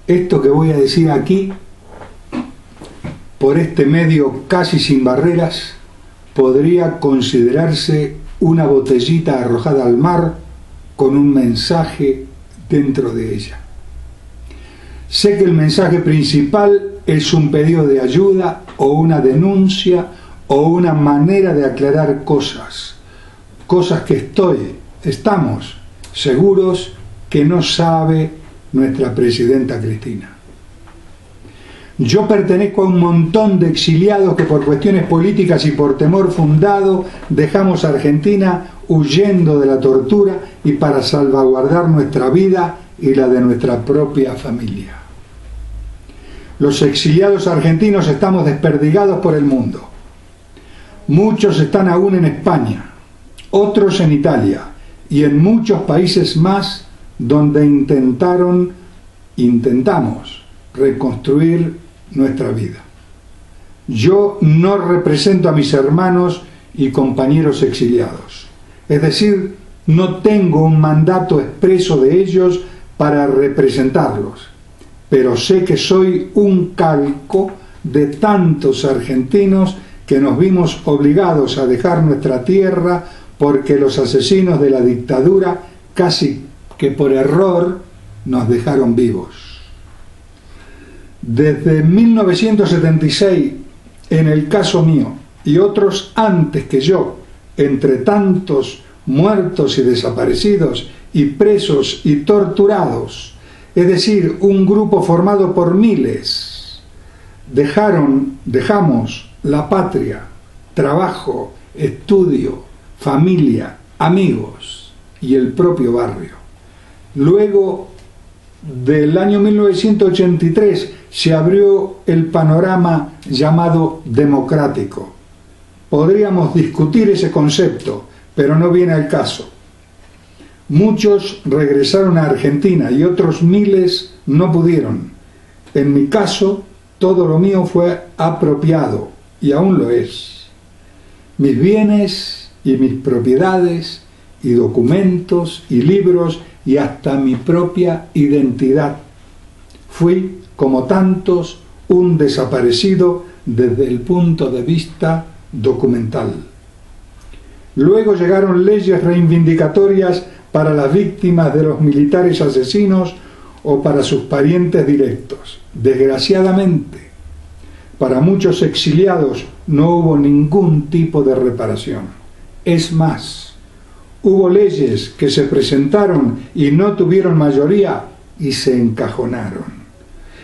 Esto que voy a decir aquí, por este medio casi sin barreras, podría considerarse una botellita arrojada al mar con un mensaje dentro de ella. Sé que el mensaje principal es un pedido de ayuda o una denuncia o una manera de aclarar cosas que estamos seguros que no sabe nuestra presidenta Cristina. Yo pertenezco a un montón de exiliados que por cuestiones políticas y por temor fundado dejamos a Argentina huyendo de la tortura y para salvaguardar nuestra vida y la de nuestra propia familia. Los exiliados argentinos estamos desperdigados por el mundo. Muchos están aún en España, otros en Italia y en muchos países más donde intentamos reconstruir nuestra vida. Yo no represento a mis hermanos y compañeros exiliados, es decir, no tengo un mandato expreso de ellos para representarlos, pero sé que soy un calco de tantos argentinos que nos vimos obligados a dejar nuestra tierra porque los asesinos de la dictadura casi que por error nos dejaron vivos. Desde 1976, en el caso mío y otros antes que yo, entre tantos muertos y desaparecidos y presos y torturados, es decir, un grupo formado por miles, dejamos la patria, trabajo, estudio, familia, amigos y el propio barrio. Luego del año 1983 se abrió el panorama llamado democrático. Podríamos discutir ese concepto, pero no viene al caso. Muchos regresaron a Argentina y otros miles no pudieron. En mi caso, todo lo mío fue apropiado y aún lo es. Mis bienes y mis propiedades y documentos y libros y hasta mi propia identidad. Fui, como tantos, un desaparecido desde el punto de vista documental. Luego llegaron leyes reivindicatorias para las víctimas de los militares asesinos o para sus parientes directos. Desgraciadamente, para muchos exiliados no hubo ningún tipo de reparación. Es más, hubo leyes que se presentaron y no tuvieron mayoría y se encajonaron.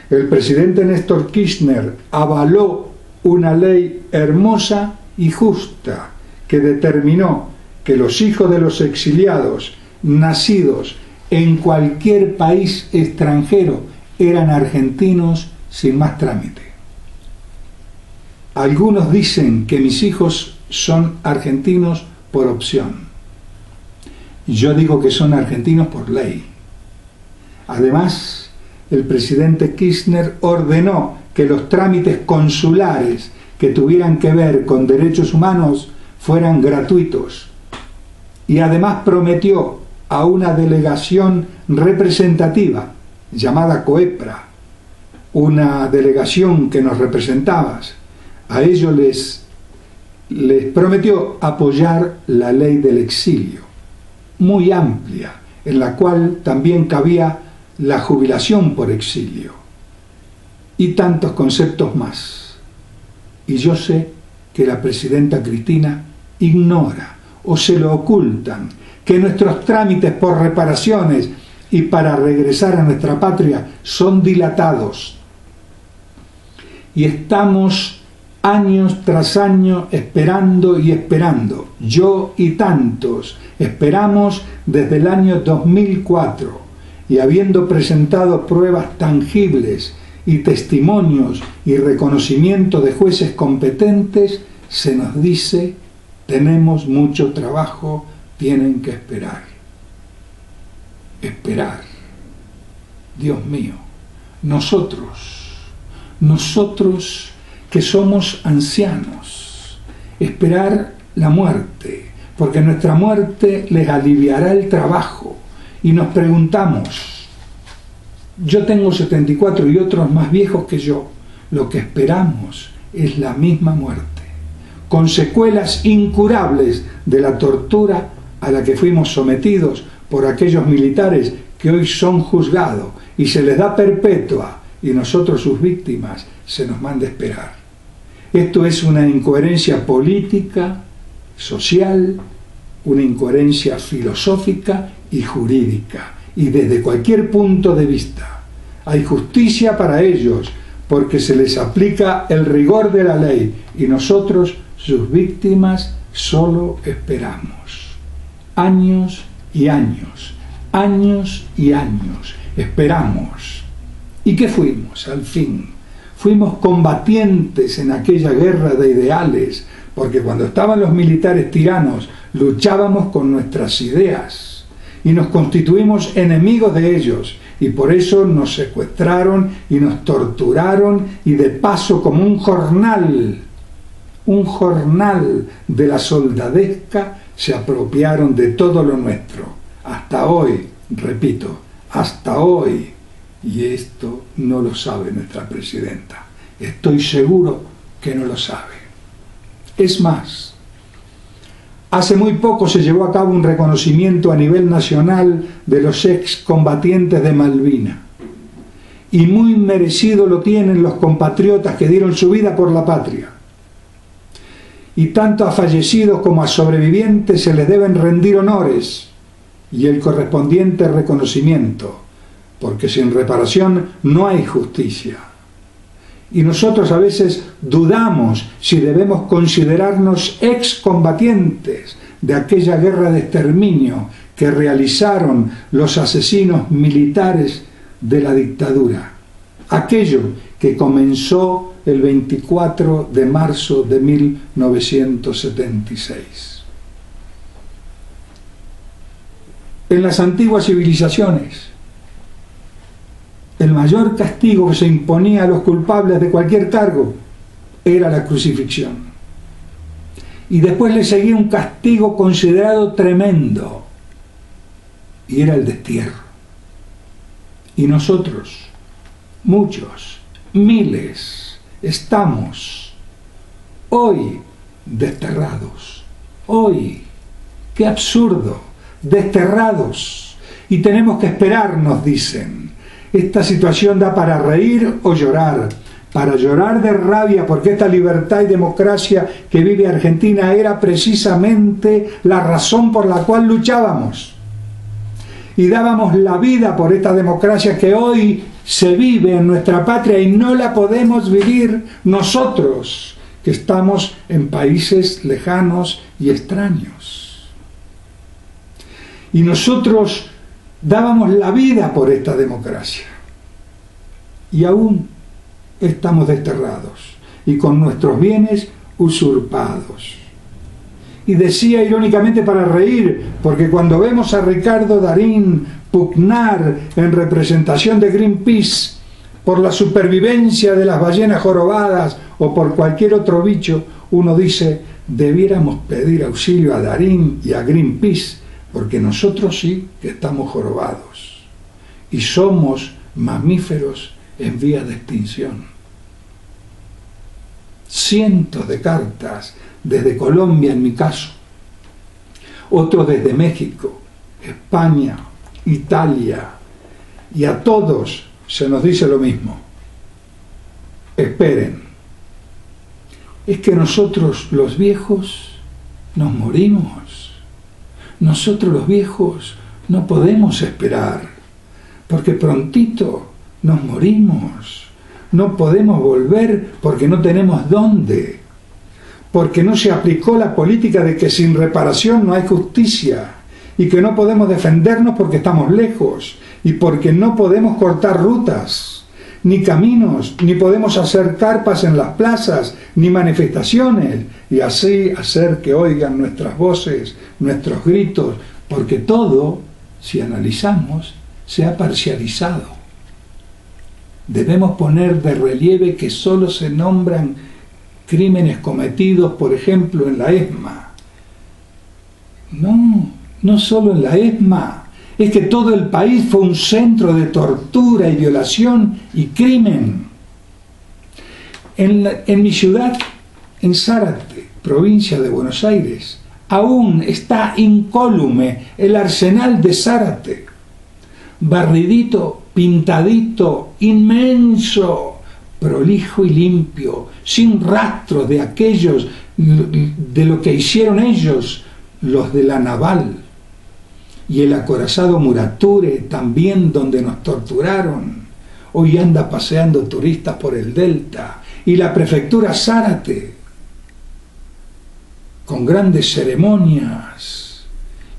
El presidente Néstor Kirchner avaló una ley hermosa y justa que determinó que los hijos de los exiliados nacidos en cualquier país extranjero eran argentinos sin más trámite. Algunos dicen que mis hijos son argentinos por opción. Yo digo que son argentinos por ley. Además, el presidente Kirchner ordenó que los trámites consulares que tuvieran que ver con derechos humanos fueran gratuitos. Y además prometió a una delegación representativa llamada COEPRA, una delegación que nos representaba, a ellos les prometió apoyar la ley del exilio, muy amplia, en la cual también cabía la jubilación por exilio y tantos conceptos más. Y yo sé que la presidenta Cristina ignora o se lo ocultan, que nuestros trámites por reparaciones y para regresar a nuestra patria son dilatados. Y estamos años tras año esperando y esperando. Yo y tantos esperamos desde el año 2004 y habiendo presentado pruebas tangibles y testimonios y reconocimiento de jueces competentes, se nos dice: tenemos mucho trabajo, tienen que esperar. Esperar. Dios mío, nosotros que somos ancianos, esperar la muerte, porque nuestra muerte les aliviará el trabajo. Y nos preguntamos, Yo tengo 74 y otros más viejos que yo. Lo que esperamos es la misma muerte, con secuelas incurables de la tortura a la que fuimos sometidos por aquellos militares que hoy son juzgados y se les da perpetua, y nosotros, sus víctimas, se nos manda esperar. Esto es una incoherencia política, social, una incoherencia filosófica y jurídica, y desde cualquier punto de vista. Hay justicia para ellos, porque se les aplica el rigor de la ley, y nosotros, sus víctimas, solo esperamos. Años y años, años y años, esperamos. ¿Y qué fuimos al fin? Fuimos combatientes en aquella guerra de ideales, porque cuando estaban los militares tiranos, luchábamos con nuestras ideas y nos constituimos enemigos de ellos, y por eso nos secuestraron y nos torturaron, y de paso, como un jornal de la soldadesca, se apropiaron de todo lo nuestro. Hasta hoy, repito, hasta hoy. Y esto no lo sabe nuestra presidenta. Estoy seguro que no lo sabe. Es más, hace muy poco se llevó a cabo un reconocimiento a nivel nacional de los excombatientes de Malvinas. Y muy merecido lo tienen los compatriotas que dieron su vida por la patria. Y tanto a fallecidos como a sobrevivientes se les deben rendir honores y el correspondiente reconocimiento, porque sin reparación no hay justicia. Y nosotros a veces dudamos si debemos considerarnos excombatientes de aquella guerra de exterminio que realizaron los asesinos militares de la dictadura, aquello que comenzó el 24 de marzo de 1976. En las antiguas civilizaciones, el mayor castigo que se imponía a los culpables de cualquier cargo era la crucifixión. Y después le seguía un castigo considerado tremendo, y era el destierro. Y nosotros, muchos, miles, estamos hoy desterrados. Hoy, qué absurdo, desterrados. Y tenemos que esperar, nos dicen. Esta situación da para reír o llorar, para llorar de rabia, porque esta libertad y democracia que vive Argentina era precisamente la razón por la cual luchábamos. Y dábamos la vida por esta democracia que hoy se vive en nuestra patria y no la podemos vivir nosotros, que estamos en países lejanos y extraños. Y nosotros dábamos la vida por esta democracia. Y aún estamos desterrados y con nuestros bienes usurpados. Y decía irónicamente para reír, porque cuando vemos a Ricardo Darín pugnar en representación de Greenpeace por la supervivencia de las ballenas jorobadas o por cualquier otro bicho, uno dice, debiéramos pedir auxilio a Darín y a Greenpeace, porque nosotros sí que estamos jorobados y somos mamíferos en vía de extinción. Cientos de cartas desde Colombia, en mi caso, otros desde México, España, Italia, y a todos se nos dice lo mismo: esperen. Es que nosotros los viejos nos morimos. Nosotros los viejos no podemos esperar, porque prontito nos morimos. No podemos volver porque no tenemos dónde, porque no se aplicó la política de que sin reparación no hay justicia, y que no podemos defendernos porque estamos lejos, y porque no podemos cortar rutas, ni caminos, ni podemos hacer carpas en las plazas, ni manifestaciones, y así hacer que oigan nuestras voces, nuestros gritos, porque todo, si analizamos, se ha parcializado. Debemos poner de relieve que solo se nombran crímenes cometidos, por ejemplo, en la ESMA. No solo en la ESMA, es que todo el país fue un centro de tortura y violación y crimen. En mi ciudad, en Zárate, provincia de Buenos Aires, aún está incólume el arsenal de Zárate, barridito, pintadito, inmenso, prolijo y limpio, sin rastros de aquellos, de lo que hicieron ellos, los de la naval, y el acorazado Murature, también donde nos torturaron. Hoy anda paseando turistas por el Delta, y la prefectura Zárate, con grandes ceremonias,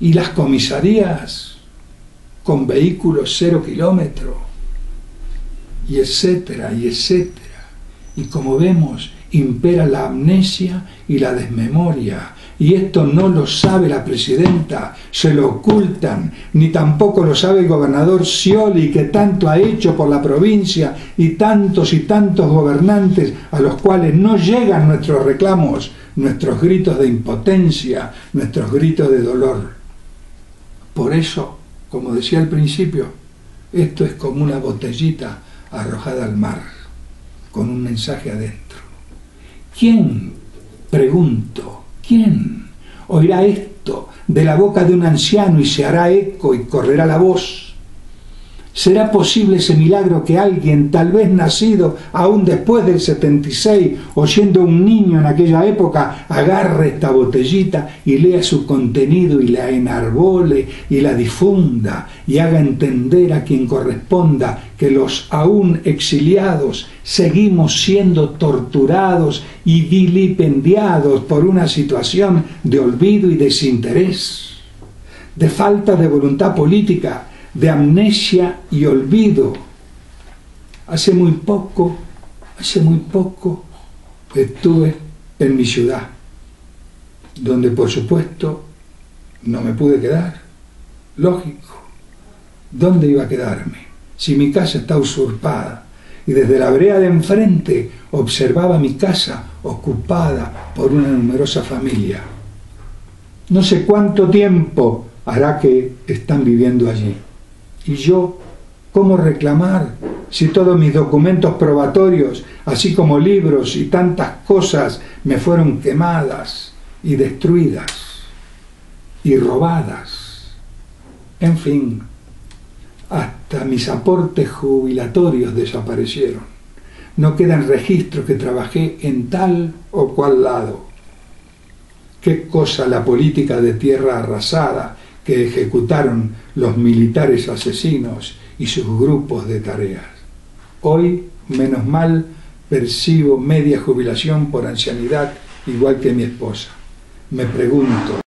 y las comisarías con vehículos 0 kilómetros, y etcétera, y etcétera. Y como vemos, impera la amnesia y la desmemoria, y esto no lo sabe la presidenta, se lo ocultan, ni tampoco lo sabe el gobernador Scioli, que tanto ha hecho por la provincia, y tantos gobernantes a los cuales no llegan nuestros reclamos, nuestros gritos de impotencia, nuestros gritos de dolor. Por eso, como decía al principio, esto es como una botellita arrojada al mar, con un mensaje adentro. ¿Quién, pregunto, quién oirá esto de la boca de un anciano y se hará eco y correrá la voz? ¿Será posible ese milagro que alguien, tal vez nacido aún después del 76 o siendo un niño en aquella época, agarre esta botellita y lea su contenido y la enarbole y la difunda y haga entender a quien corresponda que los aún exiliados seguimos siendo torturados y vilipendiados por una situación de olvido y desinterés, de falta de voluntad política, de amnesia y olvido? Hace muy poco estuve en mi ciudad, donde por supuesto no me pude quedar. Lógico, ¿dónde iba a quedarme? Si mi casa está usurpada, y desde la vereda de enfrente observaba mi casa ocupada por una numerosa familia. No sé cuánto tiempo hará que están viviendo allí. ¿Y yo cómo reclamar si todos mis documentos probatorios, así como libros y tantas cosas, me fueron quemadas y destruidas y robadas? En fin, hasta mis aportes jubilatorios desaparecieron. No quedan registros que trabajé en tal o cual lado. ¿Qué cosa la política de tierra arrasada que ejecutaron los militares asesinos y sus grupos de tareas? Hoy, menos mal, percibo media jubilación por ancianidad, igual que mi esposa. Me pregunto,